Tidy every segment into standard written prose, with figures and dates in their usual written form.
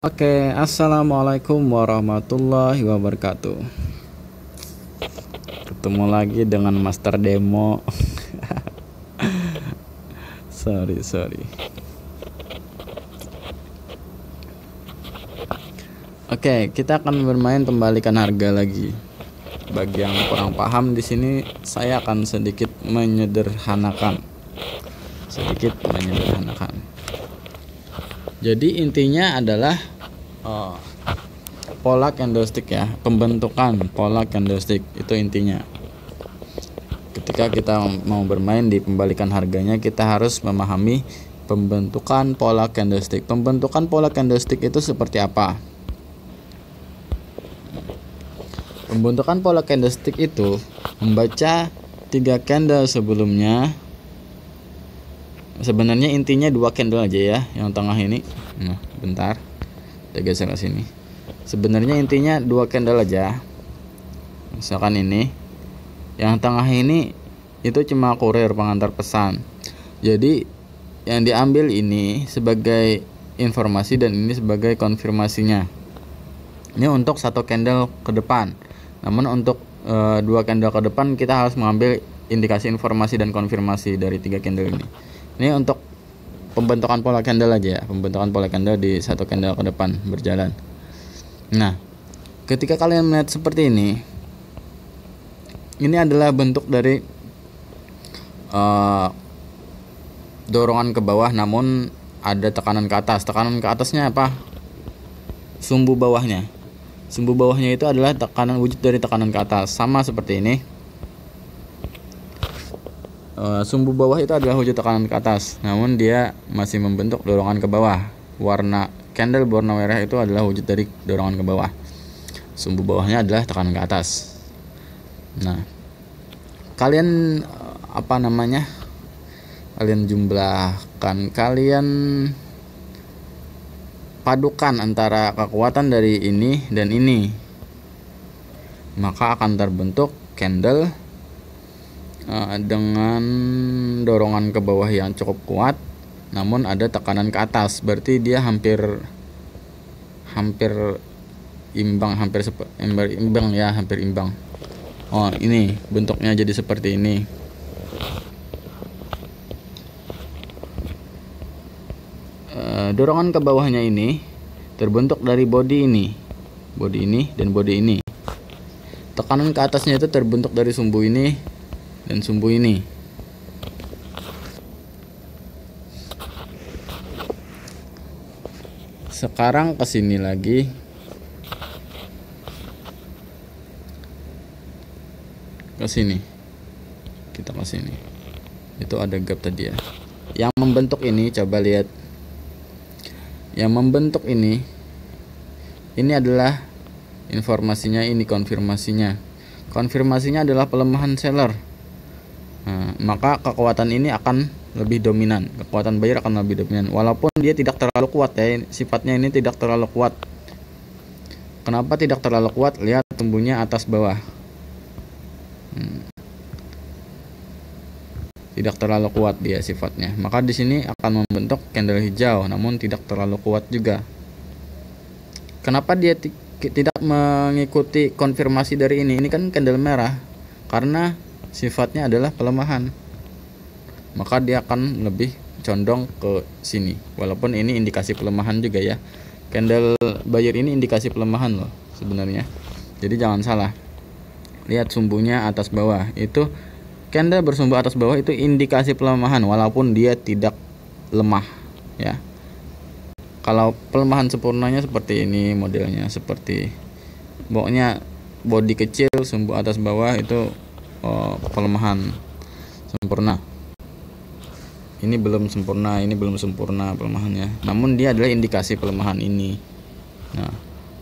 Oke, assalamualaikum warahmatullahi wabarakatuh. Ketemu lagi dengan Master Demo. sorry. Oke, kita akan bermain pembalikan harga lagi. Bagi yang kurang paham di sini, saya akan sedikit menyederhanakan. Jadi intinya adalah pola candlestick ya, pembentukan pola candlestick itu intinya. Ketika kita mau bermain di pembalikan harganya, kita harus memahami pembentukan pola candlestick. Pembentukan pola candlestick itu seperti apa? Pembentukan pola candlestick itu membaca 3 candle sebelumnya. Sebenarnya intinya 2 candle aja ya, yang tengah ini. Nah, bentar. Kita geser ke sini. Sebenarnya intinya 2 candle aja. Misalkan ini. Yang tengah ini itu cuma kurir pengantar pesan. Jadi yang diambil ini sebagai informasi dan ini sebagai konfirmasinya. Ini untuk 1 candle ke depan. Namun untuk 2 candle ke depan kita harus mengambil indikasi informasi dan konfirmasi dari 3 candle ini. Ini untuk pembentukan pola candle aja ya, pembentukan pola candle di 1 candle ke depan berjalan. Nah, ketika kalian melihat seperti ini adalah bentuk dari dorongan ke bawah, namun ada tekanan ke atas. Tekanan ke atasnya apa? Sumbu bawahnya. Sumbu bawahnya itu adalah tekanan, wujud dari tekanan ke atas, sama seperti ini. Sumbu bawah itu adalah wujud tekanan ke atas, namun dia masih membentuk dorongan ke bawah. Warna candle berwarna merah itu adalah wujud dari dorongan ke bawah. Sumbu bawahnya adalah tekanan ke atas. Nah, kalian kalian jumlahkan, kalian padukan antara kekuatan dari ini dan ini, maka akan terbentuk candle dengan dorongan ke bawah yang cukup kuat, namun ada tekanan ke atas. Berarti dia hampir imbang, hampir imbang. Oh, ini bentuknya jadi seperti ini. Dorongan ke bawahnya ini terbentuk dari body ini dan body ini. Tekanan ke atasnya itu terbentuk dari sumbu ini dan sumbu ini. Sekarang ke sini lagi. Ke sini. Kita ke sini. Itu ada gap tadi ya. Yang membentuk ini, coba lihat. Yang membentuk ini adalah informasinya, ini konfirmasinya. Konfirmasinya adalah pelemahan seller. Nah, maka kekuatan ini akan lebih dominan, kekuatan buyer akan lebih dominan, walaupun dia tidak terlalu kuat ya, sifatnya ini tidak terlalu kuat. Kenapa tidak terlalu kuat? Lihat tumbuhnya atas bawah. Tidak terlalu kuat dia sifatnya, maka di sini akan membentuk candle hijau, namun tidak terlalu kuat juga. Kenapa dia tidak mengikuti konfirmasi dari ini? Ini kan candle merah, karena sifatnya adalah pelemahan, maka dia akan lebih condong ke sini. Walaupun ini indikasi pelemahan juga ya, candle buyer ini indikasi pelemahan loh sebenarnya. Jadi jangan salah, lihat sumbunya atas bawah, itu candle bersumbu atas bawah itu indikasi pelemahan walaupun dia tidak lemah ya. Kalau pelemahan sempurnanya seperti ini modelnya, seperti pokoknya body kecil, sumbu atas bawah itu pelemahan sempurna. Ini belum sempurna pelemahannya, namun dia adalah indikasi pelemahan ini. Nah,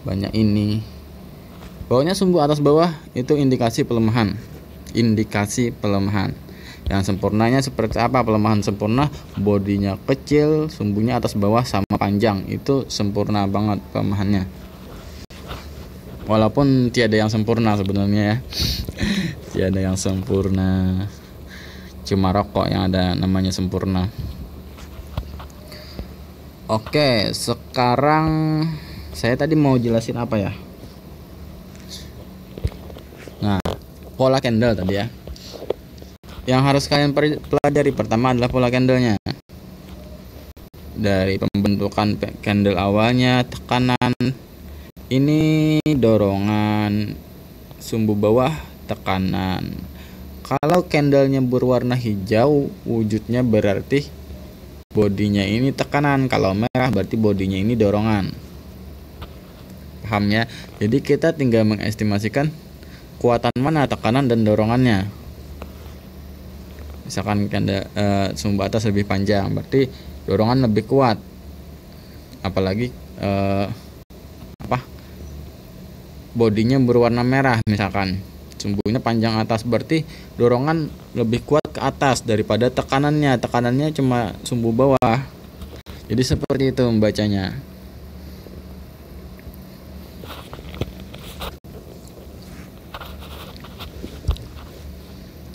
banyak ini. Pokoknya sumbu atas bawah itu indikasi pelemahan. Yang sempurnanya seperti apa? Pelemahan sempurna, bodinya kecil, sumbunya atas bawah sama panjang. Itu sempurna banget pelemahannya. Walaupun tiada yang sempurna sebenarnya ya. Tiada yang sempurna. Cuma rokok yang ada namanya sempurna. Oke, sekarang Saya tadi mau jelasin apa ya? Nah, pola candle tadi ya. Yang harus kalian pelajari pertama adalah pola candlenya. Dari pembentukan candle awalnya, tekanan, ini dorongan, sumbu bawah, tekanan. Kalau candlenya berwarna hijau, wujudnya berarti bodinya ini tekanan. Kalau merah berarti bodinya ini dorongan. Paham ya? Jadi kita tinggal mengestimasikan kekuatan mana tekanan dan dorongannya. Misalkan candle sumbu atas lebih panjang, berarti dorongan lebih kuat. Apalagi bodinya berwarna merah, misalkan sumbunya panjang atas, berarti dorongan lebih kuat ke atas daripada tekanannya. Tekanannya cuma sumbu bawah. Jadi seperti itu membacanya.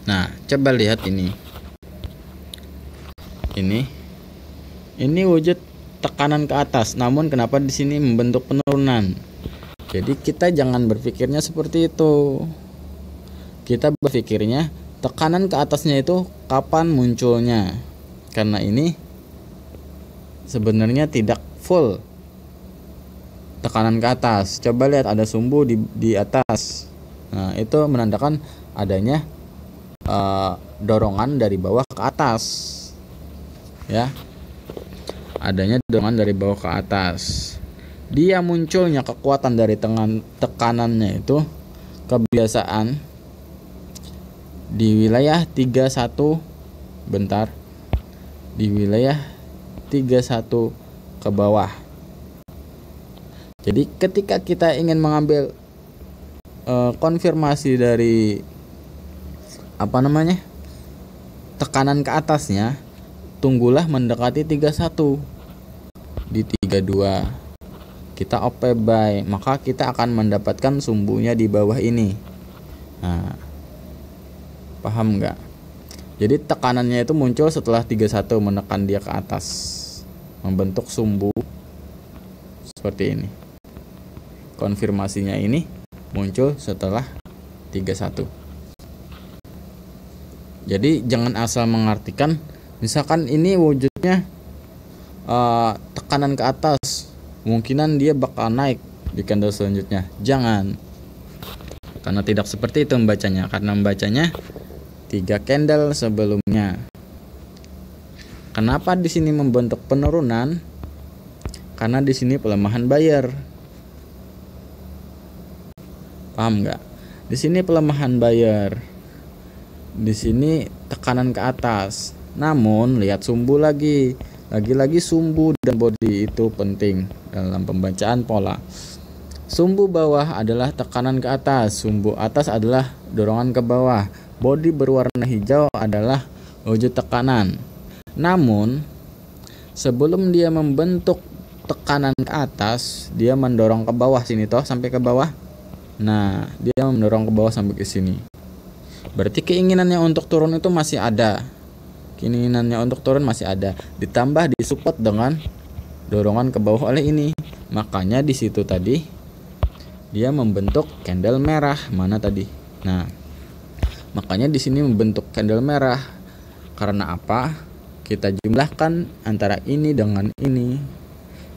Nah, coba lihat ini. Ini wujud tekanan ke atas, namun kenapa di sini membentuk penurunan? Jadi kita jangan berpikirnya seperti itu. Kita berpikirnya tekanan ke atasnya itu kapan munculnya. Karena ini sebenarnya tidak full tekanan ke atas. Coba lihat ada sumbu di atas. Nah, itu menandakan adanya dorongan dari bawah ke atas. Ya. Adanya dorongan dari bawah ke atas. Dia munculnya kekuatan dari tekanannya itu kebiasaan di wilayah 31 di wilayah 31 ke bawah. Jadi ketika kita ingin mengambil konfirmasi dari tekanan ke atasnya, tunggulah mendekati 31. Di 32 kita OP buy, maka kita akan mendapatkan sumbunya di bawah ini. Nah, paham nggak? Jadi tekanannya itu muncul setelah 31 menekan dia ke atas, membentuk sumbu seperti ini. Konfirmasinya ini muncul setelah 31. Jadi jangan asal mengartikan misalkan ini wujudnya tekanan ke atas, kemungkinan dia bakal naik di candle selanjutnya. Jangan. Karena tidak seperti itu membacanya. Karena membacanya 3 candle sebelumnya. Kenapa di sini membentuk penurunan? Karena di sini pelemahan buyer. Paham nggak? Di sini pelemahan buyer. Di sini tekanan ke atas. Namun lihat sumbu lagi. Lagi-lagi sumbu dan bodi itu penting dalam pembacaan pola. Sumbu bawah adalah tekanan ke atas, sumbu atas adalah dorongan ke bawah. Bodi berwarna hijau adalah wujud tekanan. Namun sebelum dia membentuk tekanan ke atas, dia mendorong ke bawah sini toh, sampai ke bawah. Nah, dia mendorong ke bawah sampai ke sini. Berarti keinginannya untuk turun itu masih ada. Keinginannya untuk turun masih ada, ditambah disupport dengan dorongan ke bawah oleh ini. Makanya di situ tadi dia membentuk candle merah. Mana tadi? Nah, makanya di sini membentuk candle merah. Karena apa? Kita jumlahkan antara ini dengan ini.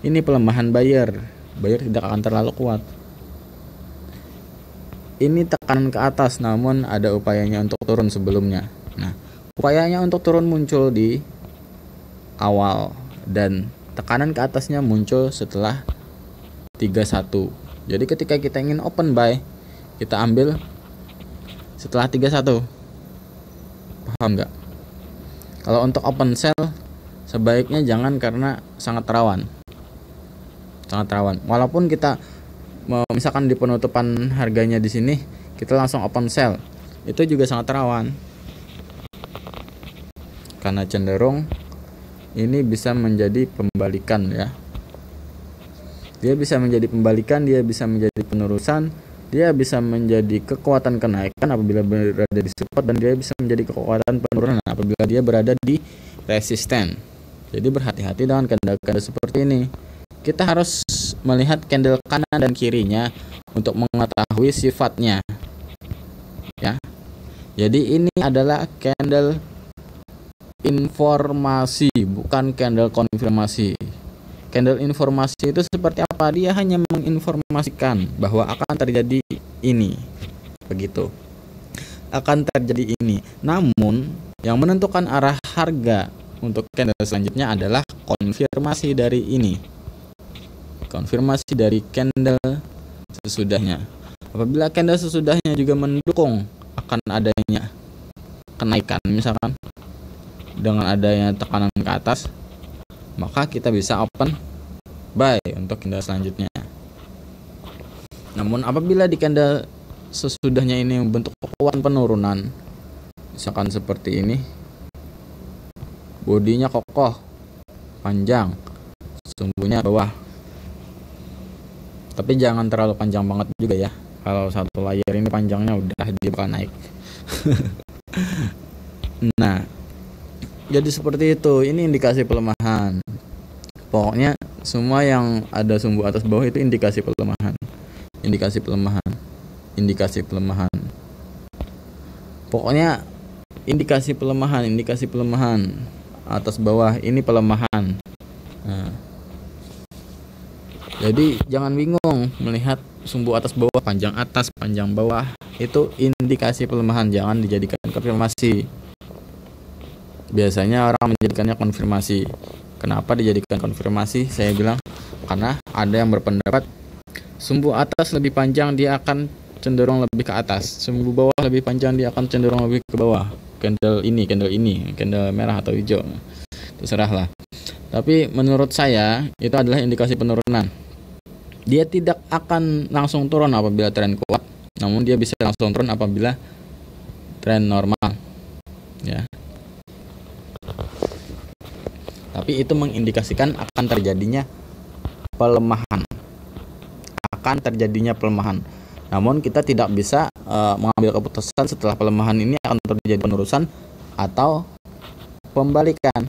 Ini pelemahan buyer. Buyer tidak akan terlalu kuat. Ini tekanan ke atas, namun ada upayanya untuk turun sebelumnya. Nah, upayanya untuk turun muncul di awal dan tekanan ke atasnya muncul setelah 31. Jadi ketika kita ingin open buy, kita ambil setelah 31. Paham nggak? Kalau untuk open sell sebaiknya jangan, karena sangat rawan. Sangat rawan. Walaupun kita misalkan di penutupan harganya di sini kita langsung open sell, itu juga sangat rawan. Karena cenderung ini bisa menjadi pembalikan ya. Dia bisa menjadi pembalikan, dia bisa menjadi penerusan, dia bisa menjadi kekuatan kenaikan apabila berada di support, dan dia bisa menjadi kekuatan penurunan apabila dia berada di resisten. Jadi berhati-hati dengan candle-candle seperti ini. kita harus melihat candle kanan dan kirinya untuk mengetahui sifatnya, ya. Jadi ini adalah candle informasi, bukan candle konfirmasi. Candle informasi itu seperti apa? Dia hanya menginformasikan bahwa akan terjadi ini, begitu. Akan terjadi ini. Namun yang menentukan arah harga untuk candle selanjutnya adalah konfirmasi dari ini. Konfirmasi dari candle sesudahnya. Apabila candle sesudahnya juga mendukung akan adanya kenaikan, misalkan dengan adanya tekanan ke atas, maka kita bisa open buy untuk candle selanjutnya. Namun apabila di candle sesudahnya ini bentuk kekuatan penurunan, misalkan seperti ini, bodinya kokoh, panjang, sumbunya bawah, tapi jangan terlalu panjang banget juga ya. Kalau satu layer ini panjangnya udah dia bakal naik. Nah, jadi seperti itu. Ini indikasi pelemahan. Pokoknya semua yang ada sumbu atas bawah itu indikasi pelemahan. Indikasi pelemahan. Indikasi pelemahan. Pokoknya indikasi pelemahan atas bawah ini pelemahan. Nah, jadi jangan bingung melihat sumbu atas bawah, panjang atas, panjang bawah, itu indikasi pelemahan, jangan dijadikan konfirmasi. Biasanya orang menjadikannya konfirmasi. Kenapa dijadikan konfirmasi? Saya bilang karena ada yang berpendapat sumbu atas lebih panjang, dia akan cenderung lebih ke atas. Sumbu bawah lebih panjang, dia akan cenderung lebih ke bawah. Candle ini, candle merah atau hijau, terserahlah. Tapi menurut saya itu adalah indikasi penurunan. Dia tidak akan langsung turun apabila tren kuat, namun dia bisa langsung turun apabila tren normal, ya. Tapi itu mengindikasikan akan terjadinya pelemahan. Namun kita tidak bisa mengambil keputusan setelah pelemahan ini akan terjadi penerusan atau pembalikan.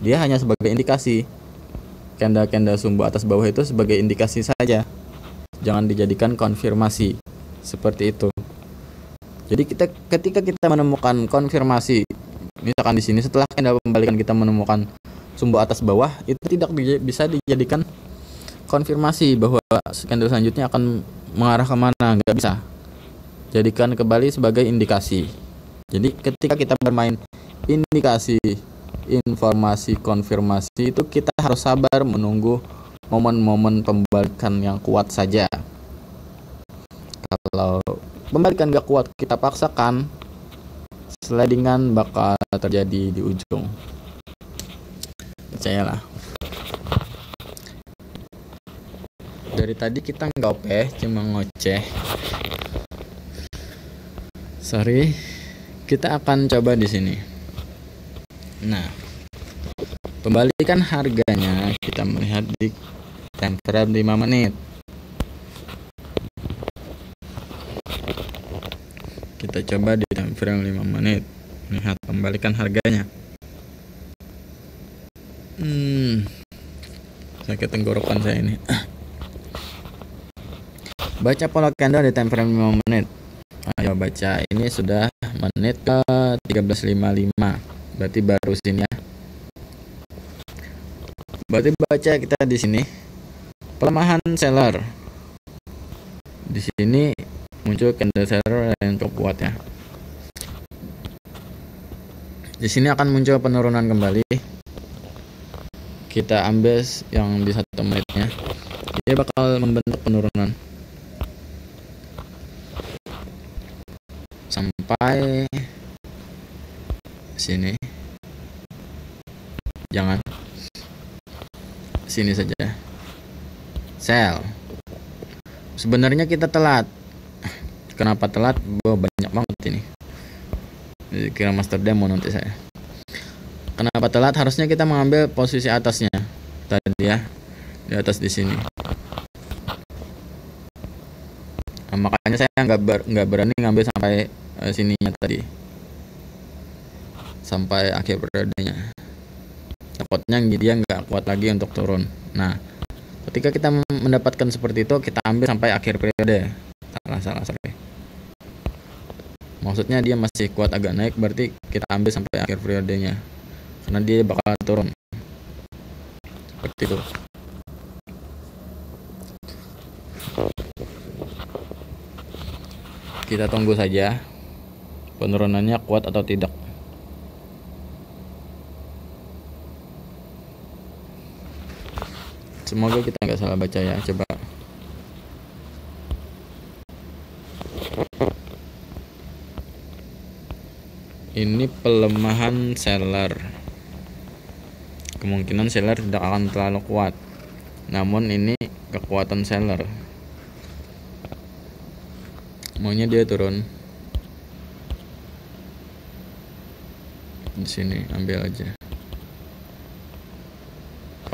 Dia hanya sebagai indikasi. Candle sumbu atas bawah itu sebagai indikasi saja. Jangan dijadikan konfirmasi. Seperti itu. Jadi ketika kita menemukan konfirmasi, misalkan di sini setelah candle pembalikan kita menemukan sumbu atas bawah, itu tidak bisa dijadikan konfirmasi bahwa candle selanjutnya akan mengarah kemana, nggak bisa. Jadikan kembali sebagai indikasi. Jadi ketika kita bermain indikasi, informasi, konfirmasi, itu kita harus sabar menunggu momen-momen pembalikan yang kuat saja. Kalau pembalikan gak kuat kita paksakan, slidingan bakal terjadi di ujung. Percayalah. Dari tadi kita nggak opeh, cuma ngoceh. Sorry. Kita akan coba di sini. Nah, pembalikan harganya kita melihat di time frame 5 menit. Kita coba di time frame 5 menit. Lihat pembalikan harganya. Sakit tenggorokan saya ini. Baca pola candle di time frame 5 menit. Ayo baca. Ini sudah menit ke 13.55. Berarti baru sini ya. Berarti baca kita di sini. Pelemahan seller. Di sini muncul candle seller yang cukup kuat ya. Di sini akan muncul penurunan kembali. Kita ambil yang di 1 menitnya. Dia bakal membentuk penurunan sampai sini. Jangan sini saja. Sell. Sebenarnya kita telat. Kenapa telat? Banyak banget ini. Kira master demo nanti saya. Kenapa telat? Harusnya kita mengambil posisi atasnya tadi ya, di atas di sini. Nah, makanya saya nggak berani ngambil sampai sininya tadi, sampai akhir periodenya. takutnya dia nggak kuat lagi untuk turun. Nah, ketika kita mendapatkan seperti itu, kita ambil sampai akhir periode. Sorry. Maksudnya dia masih kuat agak naik, berarti kita ambil sampai akhir periodenya, karena dia bakal turun seperti itu. Kita tunggu saja penurunannya kuat atau tidak. Semoga kita nggak salah baca ya. Coba. Ini pelemahan seller. Kemungkinan seller tidak akan terlalu kuat. Namun ini kekuatan seller. Maunya dia turun. Di sini ambil aja.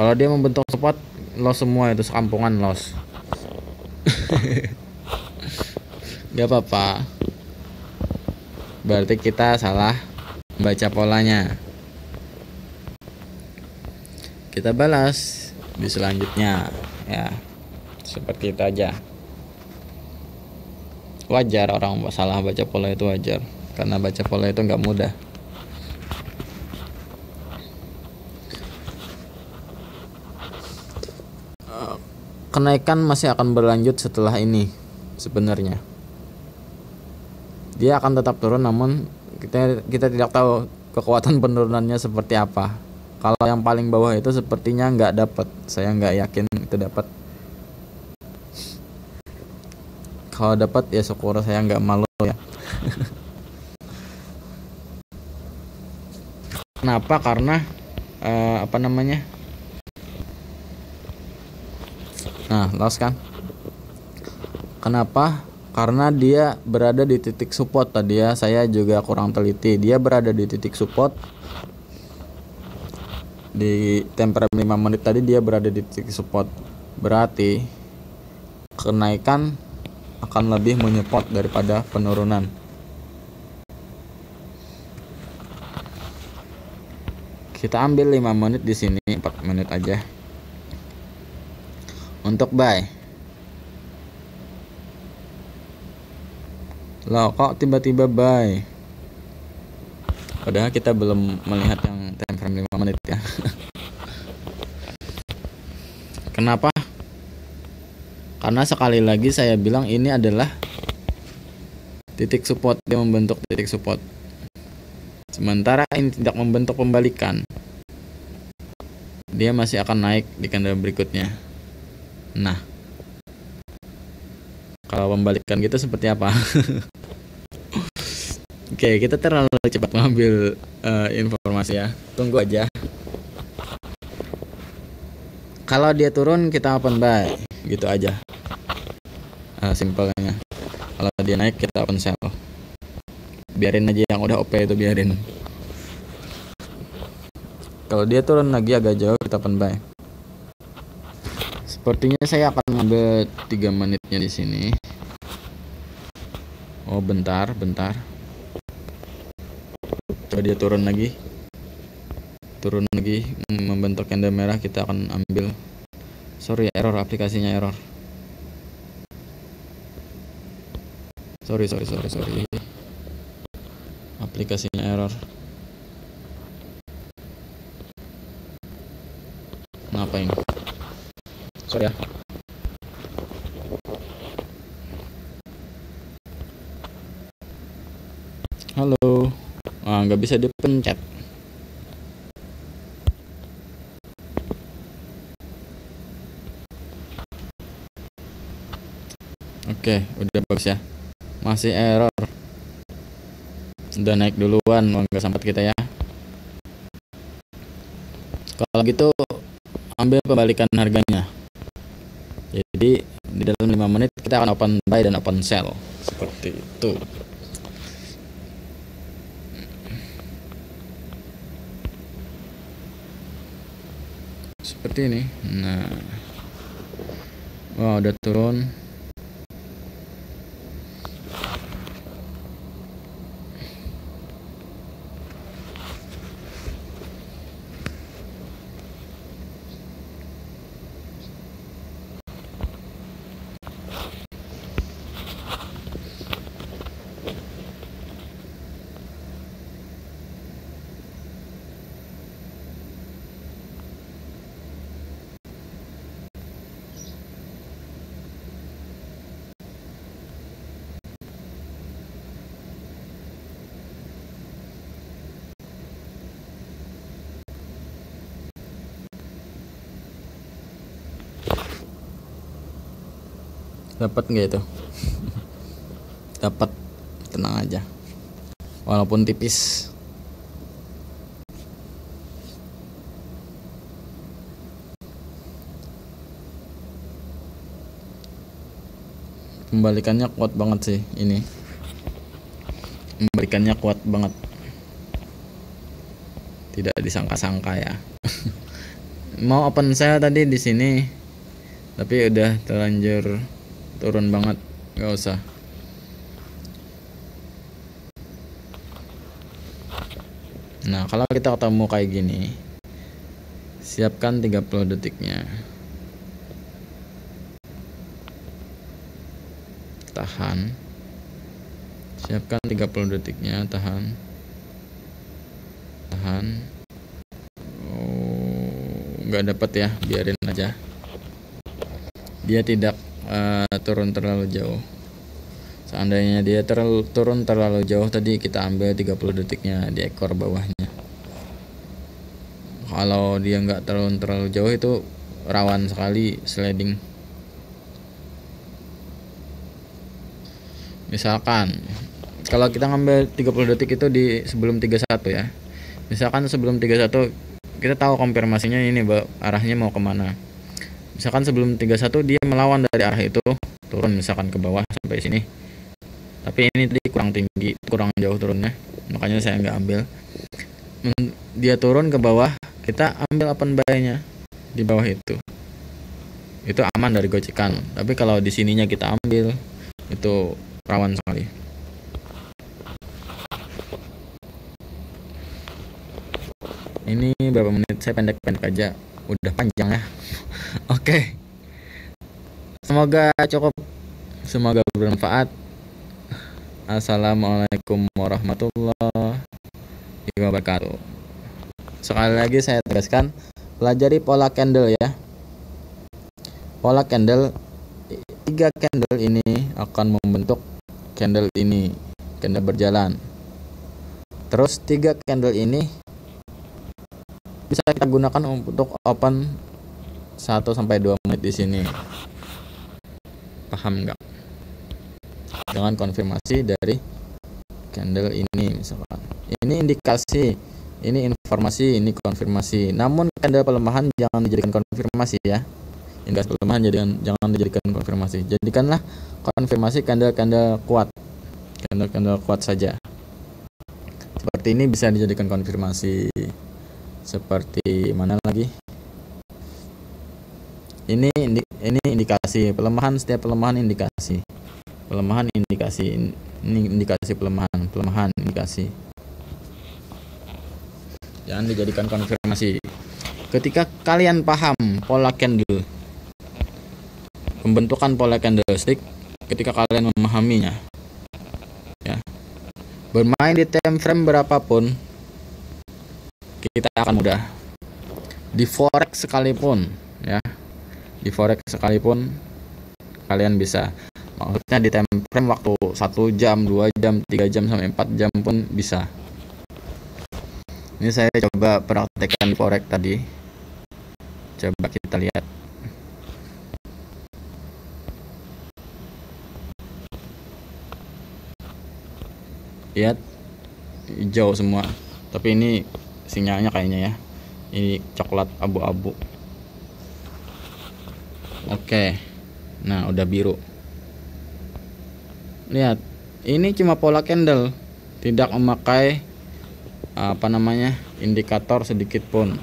Kalau dia membentuk support, loss semua itu, sekampungan loss. Gak apa-apa. Berarti kita salah baca polanya. Kita balas di selanjutnya ya. Seperti itu aja. Wajar orang salah baca pola, itu wajar. Karena baca pola itu nggak mudah. Kenaikan masih akan berlanjut setelah ini sebenarnya. Dia akan tetap turun, namun kita tidak tahu kekuatan penurunannya seperti apa. Kalau yang paling bawah itu sepertinya nggak dapat. Saya nggak yakin itu dapat. Kalau dapat ya syukur, saya nggak malu ya. Kenapa? Karena Nah, loss kan? Kenapa? Karena dia berada di titik support tadi ya. Saya juga kurang teliti. Dia berada di titik support di time frame 5 menit tadi, dia berada di titik support. Berarti kenaikan akan lebih menyupport daripada penurunan. Kita ambil 5 menit di sini, 4 menit aja. Untuk buy. Loh, kok tiba-tiba buy? Padahal kita belum melihat yang time frame 5 menit ya. Kenapa? Karena sekali lagi saya bilang ini adalah titik support, dia membentuk titik support. Sementara ini tidak membentuk pembalikan. Dia masih akan naik di candle berikutnya. Nah, kalau pembalikan gitu seperti apa? Oke, kita terlalu cepat mengambil informasi ya. Tunggu aja. Kalau dia turun kita open buy, gitu aja. Simpelnya. Kalau dia naik kita open sell. Biarin aja yang udah OP itu, biarin. Kalau dia turun lagi agak jauh kita open buy. Sepertinya saya akan mengambil 3 menitnya di sini. Oh, bentar. Coba dia turun lagi, membentuk candle merah, kita akan ambil. Sorry, error aplikasinya, error. Sorry. Aplikasinya error. Ngapain? Sorry ya. Halo. Nggak bisa dipencet. Oke, udah bagus ya. Masih error. Udah naik duluan, nggak sampai kita ya. Kalau gitu ambil pembalikan harganya. Jadi di dalam 5 menit kita akan open buy dan open sell. Seperti itu. Seperti ini. Nah, wah, udah turun. Dapat nggak itu? Dapat, tenang aja, walaupun tipis. Pembalikannya kuat banget sih ini, memberikannya kuat banget, tidak disangka-sangka ya. Mau open saya tadi di sini, tapi udah terlanjur turun banget, nggak usah. Nah, kalau kita ketemu kayak gini, siapkan 30 detiknya. Tahan. Siapkan 30 detiknya, tahan. Tahan. Oh, nggak dapat ya, biarin aja. Dia tidak turun terlalu jauh. Seandainya dia turun terlalu jauh, tadi kita ambil 30 detiknya di ekor bawahnya. Kalau dia nggak terlalu jauh, itu rawan sekali sliding. Misalkan kalau kita ngambil 30 detik itu di sebelum 31 ya. Misalkan sebelum 31 kita tahu konfirmasinya ini arahnya mau kemana. Misalkan sebelum 31 dia melawan dari arah itu, turun misalkan ke bawah sampai sini. Tapi ini tadi kurang tinggi, kurang jauh turunnya, makanya saya nggak ambil. Dia turun ke bawah, kita ambil open buy-nya di bawah itu aman dari gocekan. Tapi kalau di sininya kita ambil, itu rawan sekali. Ini berapa menit? Saya pendek-pendek aja, udah panjang ya. Oke. Semoga cukup, semoga bermanfaat. Assalamualaikum warahmatullahi wabarakatuh. Sekali lagi saya tegaskan, pelajari pola candle ya. Pola candle, 3 candle ini akan membentuk candle ini, candle berjalan. Terus 3 candle ini bisa kita gunakan untuk open 1-2 menit di sini. Paham nggak? Dengan konfirmasi dari candle ini misalkan. Ini indikasi, ini informasi, ini konfirmasi. Namun candle pelemahan jangan dijadikan konfirmasi ya. Indikasi pelemahan jangan dijadikan konfirmasi. Jadikanlah konfirmasi candle-candle kuat. Candle-candle kuat saja. Seperti ini bisa dijadikan konfirmasi. Seperti mana lagi? Ini indikasi pelemahan, setiap pelemahan indikasi. Pelemahan indikasi, ini indikasi pelemahan indikasi. Jangan dijadikan konfirmasi. Ketika kalian paham pola candle, pembentukan pola candlestick, ketika kalian memahaminya ya, bermain di time frame berapapun kita akan mudah. Di forex sekalipun ya, di forex sekalipun kalian bisa. Maksudnya di time frame waktu 1 jam, 2 jam, 3 jam sampai 4 jam pun bisa. Ini saya coba praktekkan forex tadi. Coba kita lihat. Lihat hijau semua. Tapi ini sinyalnya kayaknya ya. Ini coklat abu-abu. Oke. Nah, udah biru. Lihat, ini cuma pola candle, tidak memakai indikator sedikit pun.